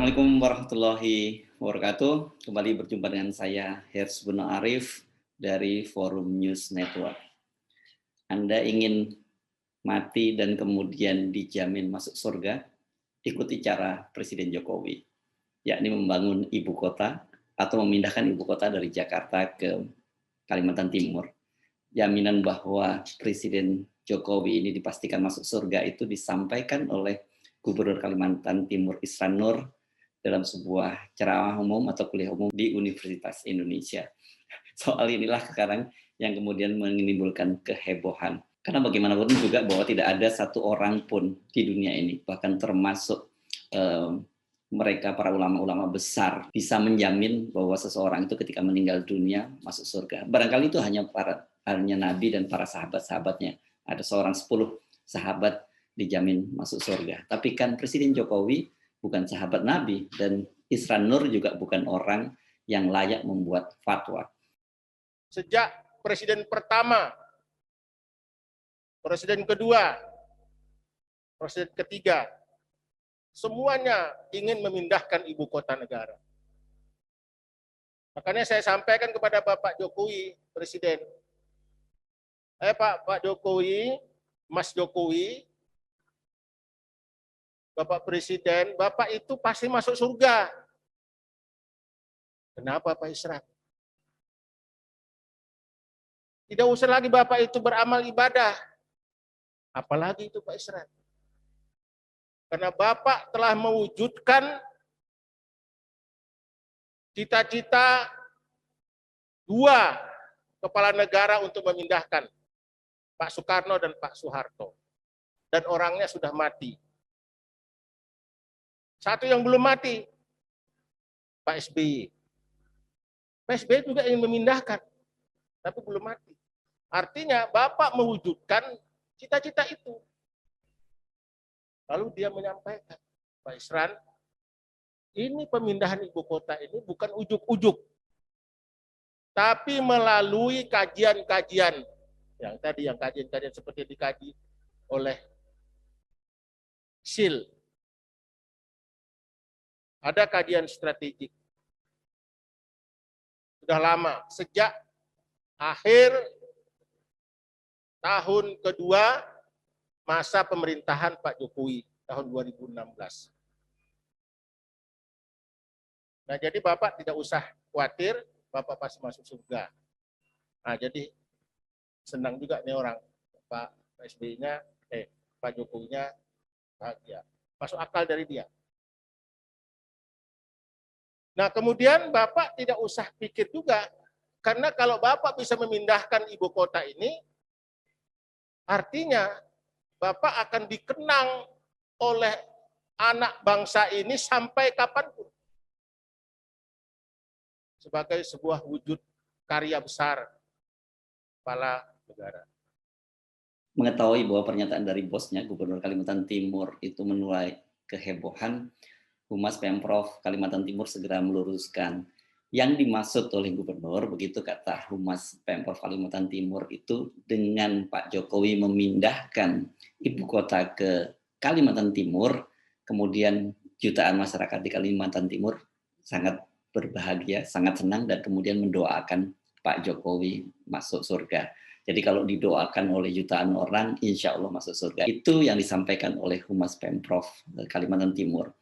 Assalamualaikum warahmatullahi wabarakatuh. Kembali berjumpa dengan saya Hers Bono Arif dari Forum News Network. Anda ingin mati dan kemudian dijamin masuk surga? Ikuti cara Presiden Jokowi, yakni membangun ibu kota atau memindahkan ibu kota dari Jakarta ke Kalimantan Timur. Jaminan bahwa Presiden Jokowi ini dipastikan masuk surga itu disampaikan oleh Gubernur Kalimantan Timur Isran Nur dalam sebuah ceramah umum atau kuliah umum di Universitas Indonesia. Soal inilah sekarang yang kemudian menimbulkan kehebohan. Karena bagaimanapun juga bahwa tidak ada satu orang pun di dunia ini, bahkan termasuk mereka para ulama-ulama besar, bisa menjamin bahwa seseorang itu ketika meninggal dunia masuk surga. Barangkali itu hanya Nabi dan para sahabat-sahabatnya. Ada seorang 10 sahabat dijamin masuk surga. Tapi kan Presiden Jokowi bukan sahabat Nabi dan Isran Nur juga bukan orang yang layak membuat fatwa. Sejak presiden pertama, presiden kedua, presiden ketiga, semuanya ingin memindahkan ibu kota negara. Makanya saya sampaikan kepada Bapak Jokowi, Presiden, Pak Jokowi, Mas Jokowi, Bapak Presiden, Bapak itu pasti masuk surga. Kenapa Pak Isran? Tidak usah lagi Bapak itu beramal ibadah. Apalagi itu Pak Isran. Karena Bapak telah mewujudkan cita-cita 2 kepala negara untuk memindahkan Pak Soekarno dan Pak Soeharto. Dan orangnya sudah mati. Satu yang belum mati, Pak SBY. Pak SBY juga ingin memindahkan, tapi belum mati. Artinya Bapak mewujudkan cita-cita itu. Lalu dia menyampaikan, Pak Isran, ini pemindahan ibu kota ini bukan ujuk-ujuk, tapi melalui kajian-kajian yang tadi, yang kajian-kajian seperti dikaji oleh SIL. Ada kajian strategik. Sudah lama, sejak akhir tahun kedua masa pemerintahan Pak Jokowi, tahun 2016. Nah, jadi Bapak tidak usah khawatir, Bapak pasti masuk surga. Nah, jadi senang juga nih orang, Pak SBY-nya, Pak Jokowi-nya bahagia. Masuk akal dari dia. Nah, kemudian Bapak tidak usah pikir juga, karena kalau Bapak bisa memindahkan ibu kota ini, artinya Bapak akan dikenang oleh anak bangsa ini sampai kapanpun. Sebagai sebuah wujud karya besar kepala negara. Mengetahui bahwa pernyataan dari bosnya, Gubernur Kalimantan Timur, itu menuai kehebohan, Humas Pemprov Kalimantan Timur segera meluruskan. Yang dimaksud oleh Gubernur, begitu kata Humas Pemprov Kalimantan Timur itu, dengan Pak Jokowi memindahkan ibu kota ke Kalimantan Timur, kemudian jutaan masyarakat di Kalimantan Timur sangat berbahagia, sangat senang, dan kemudian mendoakan Pak Jokowi masuk surga. Jadi kalau didoakan oleh jutaan orang, insya Allah masuk surga. Itu yang disampaikan oleh Humas Pemprov Kalimantan Timur.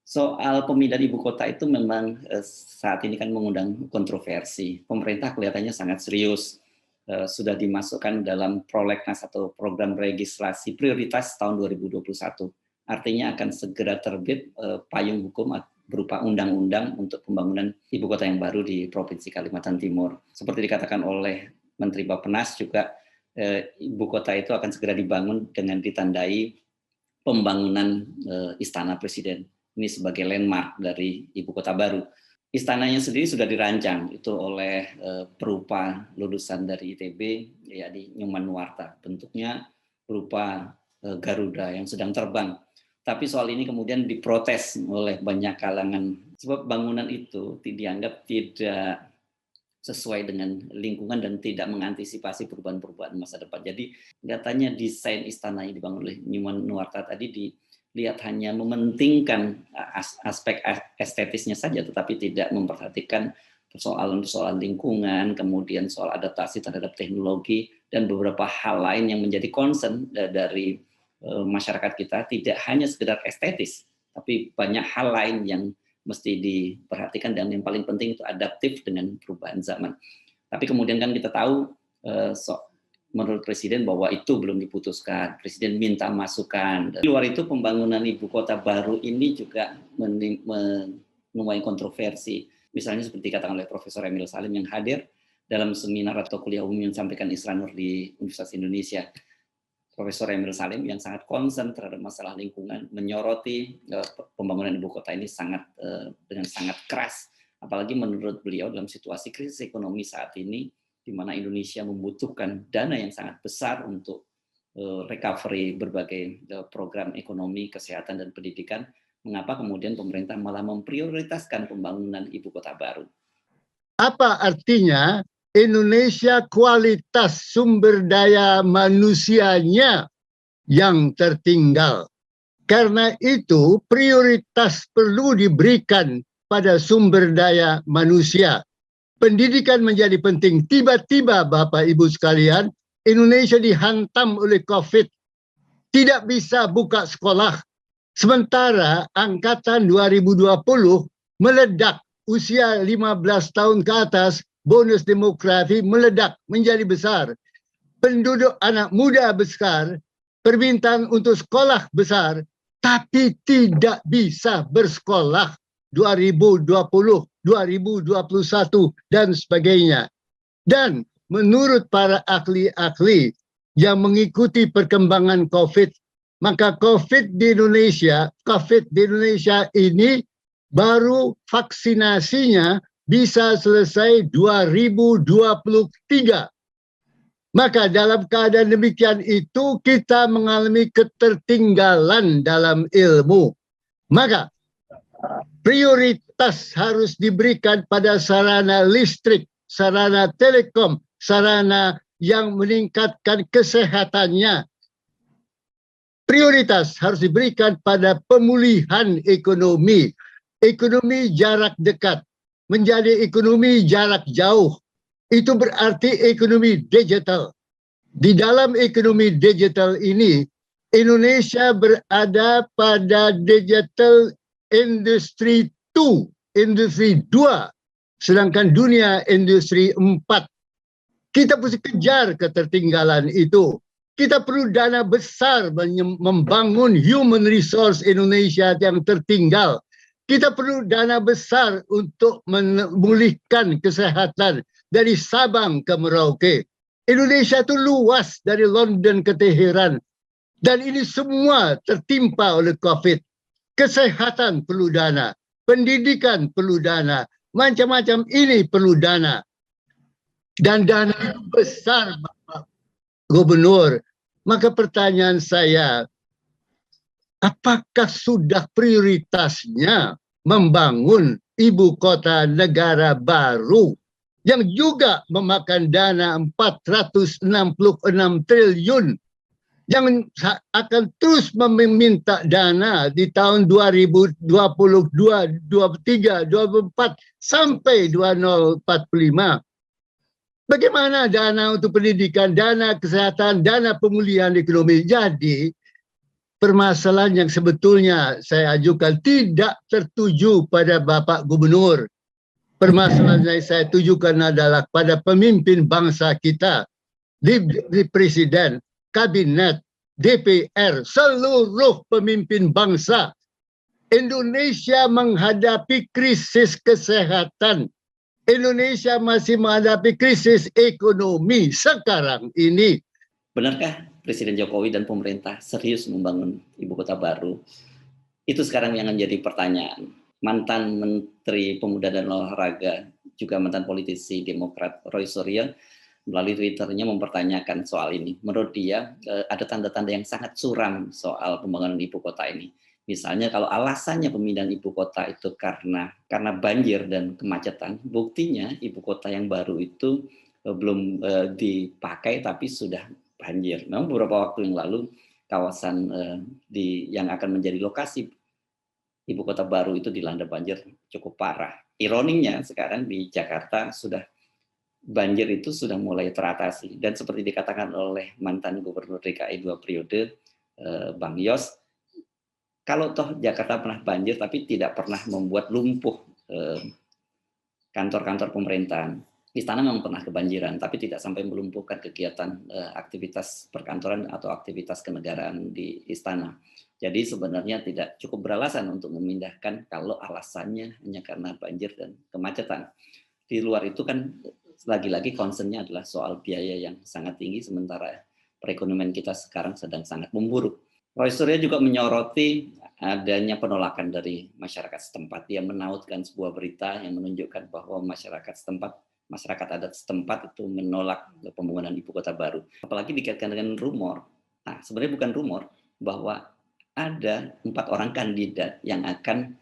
Soal pemindahan ibu kota itu memang saat ini kan mengundang kontroversi. Pemerintah kelihatannya sangat serius. Sudah dimasukkan dalam prolegnas atau program registrasi prioritas tahun 2021. Artinya akan segera terbit payung hukum berupa undang-undang untuk pembangunan ibu kota yang baru di Provinsi Kalimantan Timur. Seperti dikatakan oleh Menteri Bappenas juga, ibu kota itu akan segera dibangun dengan ditandai pembangunan Istana Presiden. Ini sebagai landmark dari ibu kota baru. Istananya sendiri sudah dirancang itu oleh berupa lulusan dari ITB, ya di Nyoman Nuarta. Bentuknya berupa Garuda yang sedang terbang. Tapi soal ini kemudian diprotes oleh banyak kalangan. Sebab bangunan itu dianggap tidak sesuai dengan lingkungan dan tidak mengantisipasi perubahan-perubahan masa depan. Jadi katanya desain istana yang dibangun oleh Nyoman Nuarta tadi lihat hanya mementingkan aspek estetisnya saja, tetapi tidak memperhatikan persoalan-persoalan lingkungan, kemudian soal adaptasi terhadap teknologi, dan beberapa hal lain yang menjadi concern dari masyarakat kita, tidak hanya sekedar estetis, tapi banyak hal lain yang mesti diperhatikan, dan yang paling penting itu adaptif dengan perubahan zaman. Tapi kemudian kan kita tahu, menurut Presiden bahwa itu belum diputuskan. Presiden minta masukan. Di luar itu pembangunan ibu kota baru ini juga menuai kontroversi. Misalnya seperti dikatakan oleh Profesor Emil Salim yang hadir dalam seminar atau kuliah umum yang disampaikan Isra Nur di Universitas Indonesia. Profesor Emil Salim yang sangat concern terhadap masalah lingkungan, menyoroti pembangunan ibu kota ini dengan sangat keras. Apalagi menurut beliau dalam situasi krisis ekonomi saat ini, di mana Indonesia membutuhkan dana yang sangat besar untuk recovery berbagai program ekonomi, kesehatan, dan pendidikan, mengapa kemudian pemerintah malah memprioritaskan pembangunan ibu kota baru? Apa artinya Indonesia kualitas sumber daya manusianya yang tertinggal? Karena itu prioritas perlu diberikan pada sumber daya manusia. Pendidikan menjadi penting. Tiba-tiba Bapak Ibu sekalian, Indonesia dihantam oleh COVID. Tidak bisa buka sekolah. Sementara angkatan 2020 meledak, usia 15 tahun ke atas, bonus demografi meledak menjadi besar. Penduduk anak muda besar, permintaan untuk sekolah besar, tapi tidak bisa bersekolah 2020, 2021, dan sebagainya. Dan menurut para ahli-ahli yang mengikuti perkembangan COVID, maka COVID di Indonesia ini baru vaksinasinya bisa selesai 2023. Maka dalam keadaan demikian itu kita mengalami ketertinggalan dalam ilmu. Maka prioritas harus diberikan pada sarana listrik, sarana telekom, sarana yang meningkatkan kesehatannya. Prioritas harus diberikan pada pemulihan ekonomi. Ekonomi jarak dekat menjadi ekonomi jarak jauh. Itu berarti ekonomi digital. Di dalam ekonomi digital ini, Indonesia berada pada digital industri 2, industri 2, sedangkan dunia industri 4. Kita mesti kejar ketertinggalan itu. Kita perlu dana besar membangun human resource Indonesia yang tertinggal. Kita perlu dana besar untuk memulihkan kesehatan dari Sabang ke Merauke. Indonesia itu luas dari London ke Teheran. Dan ini semua tertimpa oleh COVID. Kesehatan perlu dana. Pendidikan perlu dana. Macam-macam ini perlu dana. Dan dana itu besar, Bapak Gubernur. Maka pertanyaan saya, apakah sudah prioritasnya membangun ibu kota negara baru yang juga memakan dana 466 triliun yang akan terus meminta dana di tahun 2022, 2023, 2024 sampai 2045. Bagaimana dana untuk pendidikan, dana kesehatan, dana pemulihan ekonomi? Jadi permasalahan yang sebetulnya saya ajukan tidak tertuju pada Bapak Gubernur. Permasalahan yang saya tujukan adalah pada pemimpin bangsa kita, di Presiden, Kabinet, DPR, seluruh pemimpin bangsa. Indonesia menghadapi krisis kesehatan. Indonesia masih menghadapi krisis ekonomi sekarang ini. Benarkah Presiden Jokowi dan pemerintah serius membangun ibu kota baru? Itu sekarang yang menjadi pertanyaan. Mantan Menteri Pemuda dan Olahraga, juga mantan politisi Demokrat Roy Suryo, melalui Twitternya mempertanyakan soal ini. Menurut dia, ada tanda-tanda yang sangat suram soal pembangunan ibu kota ini. Misalnya kalau alasannya pemindahan ibu kota itu karena banjir dan kemacetan, buktinya ibu kota yang baru itu belum dipakai tapi sudah banjir. Memang beberapa waktu yang lalu kawasan yang akan menjadi lokasi ibu kota baru itu dilanda banjir cukup parah. Ironinya sekarang di Jakarta banjir itu sudah mulai teratasi, dan seperti dikatakan oleh mantan gubernur DKI 2 periode, Bang Yos, kalau toh Jakarta pernah banjir tapi tidak pernah membuat lumpuh kantor-kantor pemerintahan. Istana memang pernah kebanjiran, tapi tidak sampai melumpuhkan kegiatan aktivitas perkantoran atau aktivitas kenegaraan di istana. Jadi sebenarnya tidak cukup beralasan untuk memindahkan kalau alasannya hanya karena banjir dan kemacetan. Di luar itu kan lagi-lagi concern-nya adalah soal biaya yang sangat tinggi, sementara perekonomian kita sekarang sedang sangat memburuk. Roy Suryo juga menyoroti adanya penolakan dari masyarakat setempat. Dia menautkan sebuah berita yang menunjukkan bahwa masyarakat adat setempat itu menolak pembangunan ibu kota baru. Apalagi dikaitkan dengan rumor. Nah, sebenarnya bukan rumor, bahwa ada 4 orang kandidat yang akan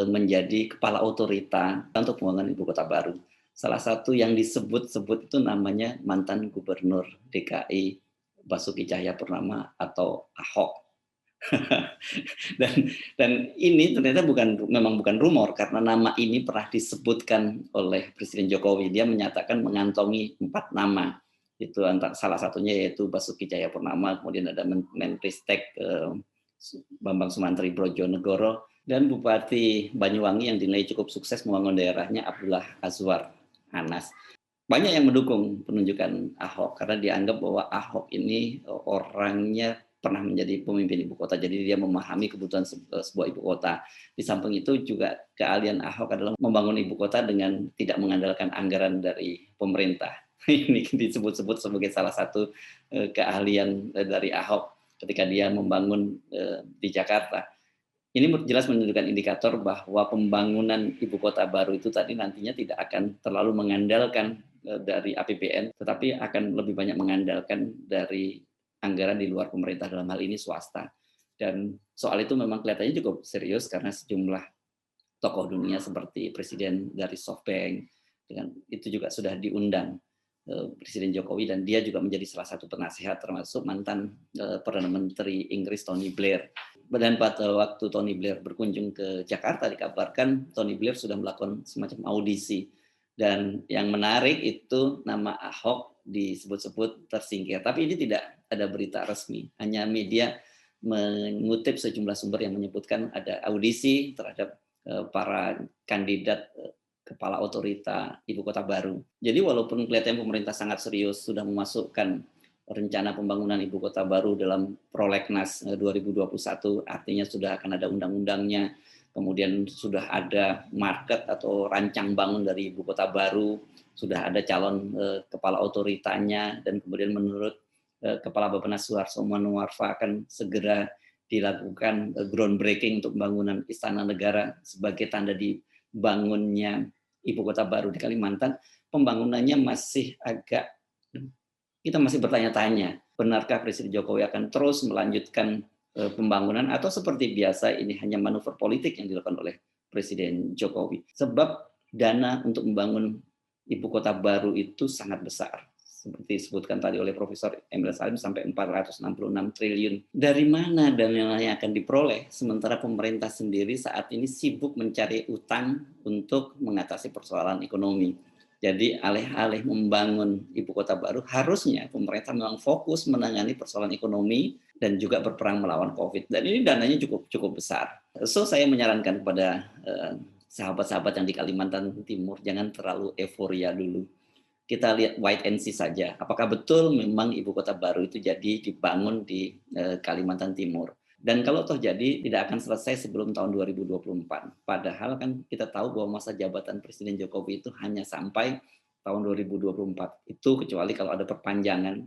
menjadi kepala otorita untuk pembangunan ibu kota baru. Salah satu yang disebut-sebut itu namanya mantan gubernur DKI Basuki Cahayapurnama atau Ahok. dan ini ternyata memang bukan rumor, karena nama ini pernah disebutkan oleh Presiden Jokowi. Dia menyatakan mengantongi 4 nama. Itu salah satunya yaitu Basuki Cahayapurnama, kemudian ada Menristek Bambang Sumantri Brojonegoro, dan Bupati Banyuwangi yang dinilai cukup sukses membangun daerahnya, Abdullah Azwar Anas. Banyak yang mendukung penunjukan Ahok karena dianggap bahwa Ahok ini orangnya pernah menjadi pemimpin ibu kota, jadi dia memahami kebutuhan sebuah ibu kota. Di samping itu juga keahlian Ahok adalah membangun ibu kota dengan tidak mengandalkan anggaran dari pemerintah. Ini disebut-sebut sebagai salah satu keahlian dari Ahok ketika dia membangun di Jakarta. Ini jelas menunjukkan indikator bahwa pembangunan ibu kota baru itu tadi nantinya tidak akan terlalu mengandalkan dari APBN, tetapi akan lebih banyak mengandalkan dari anggaran di luar pemerintah, dalam hal ini swasta. Dan soal itu memang kelihatannya cukup serius karena sejumlah tokoh dunia seperti presiden dari SoftBank dengan itu juga sudah diundang Presiden Jokowi, dan dia juga menjadi salah satu penasihat, termasuk mantan Perdana Menteri Inggris Tony Blair. Dan pada waktu Tony Blair berkunjung ke Jakarta, dikabarkan Tony Blair sudah melakukan semacam audisi, dan yang menarik itu nama Ahok disebut-sebut tersingkir. Tapi ini tidak ada berita resmi, hanya media mengutip sejumlah sumber yang menyebutkan ada audisi terhadap para kandidat kepala otorita ibu kota baru. Jadi walaupun kelihatannya pemerintah sangat serius sudah memasukkan rencana pembangunan ibu kota baru dalam Prolegnas 2021, artinya sudah akan ada undang-undangnya, kemudian sudah ada market atau rancang bangun dari ibu kota baru, sudah ada calon kepala otoritanya, dan kemudian menurut Kepala Bappenas Suharto Manoarfa akan segera dilakukan groundbreaking untuk pembangunan Istana Negara sebagai tanda dibangunnya ibu kota baru di Kalimantan. Pembangunannya masih kita masih bertanya-tanya, benarkah Presiden Jokowi akan terus melanjutkan pembangunan atau seperti biasa ini hanya manuver politik yang dilakukan oleh Presiden Jokowi. Sebab dana untuk membangun ibu kota baru itu sangat besar. Seperti disebutkan tadi oleh Profesor Emil Salim, sampai 466 triliun. Dari mana dana yang akan diperoleh? Sementara pemerintah sendiri saat ini sibuk mencari utang untuk mengatasi persoalan ekonomi. Jadi alih-alih membangun ibu kota baru, harusnya pemerintah memang fokus menangani persoalan ekonomi dan juga berperang melawan COVID. Dan ini dananya cukup besar. So saya menyarankan kepada sahabat-sahabat yang di Kalimantan Timur, jangan terlalu euforia dulu. Kita lihat wait and see saja. Apakah betul memang ibu kota baru itu jadi dibangun di Kalimantan Timur? Dan kalau toh jadi, tidak akan selesai sebelum tahun 2024. Padahal kan kita tahu bahwa masa jabatan Presiden Jokowi itu hanya sampai tahun 2024. Itu kecuali kalau ada perpanjangan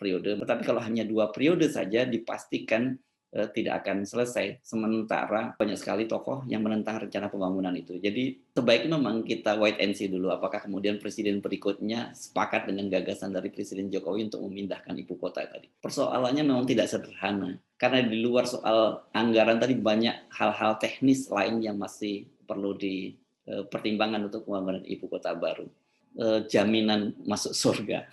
periode. Tetapi kalau hanya 2 periode saja, dipastikan tidak akan selesai. Sementara banyak sekali tokoh yang menentang rencana pembangunan itu. Jadi sebaiknya memang kita wait and see dulu apakah kemudian presiden berikutnya sepakat dengan gagasan dari Presiden Jokowi untuk memindahkan ibu kota tadi. Persoalannya memang tidak sederhana, karena di luar soal anggaran tadi banyak hal-hal teknis lain yang masih perlu dipertimbangkan untuk pembangunan ibu kota baru. Jaminan masuk surga.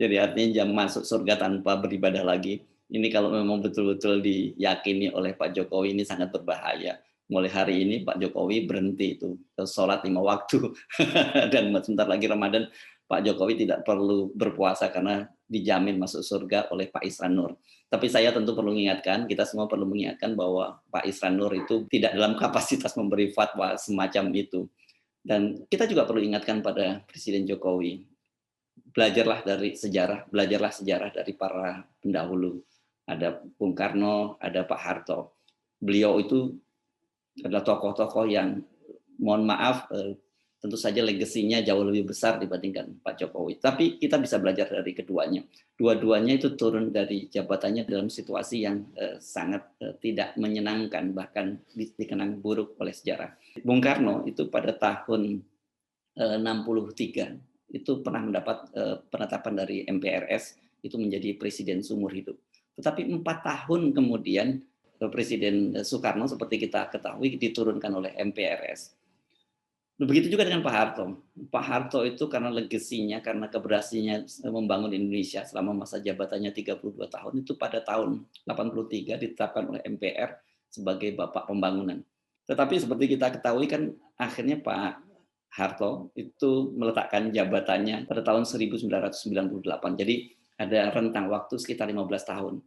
Jadi artinya jam masuk surga tanpa beribadah lagi. Ini kalau memang betul-betul diyakini oleh Pak Jokowi ini sangat berbahaya. Mulai hari ini Pak Jokowi berhenti itu sholat 5 waktu dan sebentar lagi Ramadan Pak Jokowi tidak perlu berpuasa karena dijamin masuk surga oleh Pak Isran Nur. Tapi saya tentu perlu mengingatkan, kita semua perlu mengingatkan bahwa Pak Isran Nur itu tidak dalam kapasitas memberi fatwa semacam itu. Dan kita juga perlu ingatkan pada Presiden Jokowi, belajarlah sejarah dari para pendahulu. Ada Bung Karno, ada Pak Harto. Beliau itu adalah tokoh-tokoh yang, mohon maaf, tentu saja legasinya jauh lebih besar dibandingkan Pak Jokowi. Tapi kita bisa belajar dari keduanya. Dua-duanya itu turun dari jabatannya dalam situasi yang sangat tidak menyenangkan, bahkan dikenang buruk oleh sejarah. Bung Karno itu pada tahun 63 itu pernah mendapat penetapan dari MPRS itu menjadi presiden seumur hidup. Tetapi 4 tahun kemudian Presiden Soekarno seperti kita ketahui diturunkan oleh MPRS. Begitu juga dengan Pak Harto. Pak Harto itu karena legasinya, karena keberhasilannya membangun Indonesia selama masa jabatannya 32 tahun, itu pada tahun 83 ditetapkan oleh MPR sebagai Bapak Pembangunan. Tetapi seperti kita ketahui kan akhirnya Pak Harto itu meletakkan jabatannya pada tahun 1998. Jadi ada rentang waktu sekitar 15 tahun.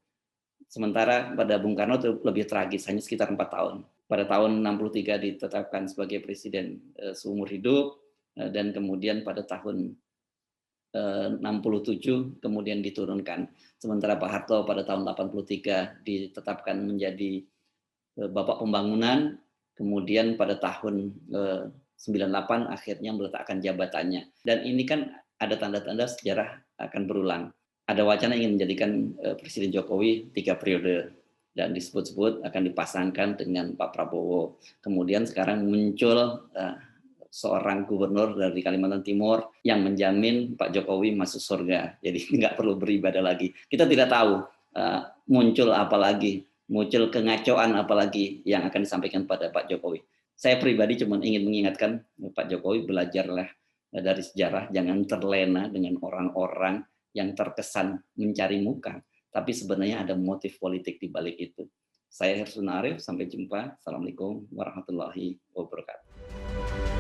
Sementara pada Bung Karno itu lebih tragis, hanya sekitar 4 tahun. Pada tahun 63 ditetapkan sebagai presiden seumur hidup, dan kemudian pada tahun 67 kemudian diturunkan. Sementara Pak Harto pada tahun 83 ditetapkan menjadi Bapak Pembangunan, kemudian pada tahun 98 akhirnya meletakkan jabatannya. Dan ini kan ada tanda-tanda sejarah akan berulang. Ada wacana ingin menjadikan Presiden Jokowi 3 periode dan disebut-sebut akan dipasangkan dengan Pak Prabowo. Kemudian sekarang muncul seorang gubernur dari Kalimantan Timur yang menjamin Pak Jokowi masuk surga. Jadi nggak perlu beribadah lagi. Kita tidak tahu muncul apa lagi, muncul kengacoan apa lagi yang akan disampaikan pada Pak Jokowi. Saya pribadi cuma ingin mengingatkan Pak Jokowi, belajarlah dari sejarah, jangan terlena dengan orang-orang yang terkesan mencari muka, tapi sebenarnya ada motif politik di balik itu. Saya Hersun Arif, sampai jumpa. Assalamualaikum warahmatullahi wabarakatuh.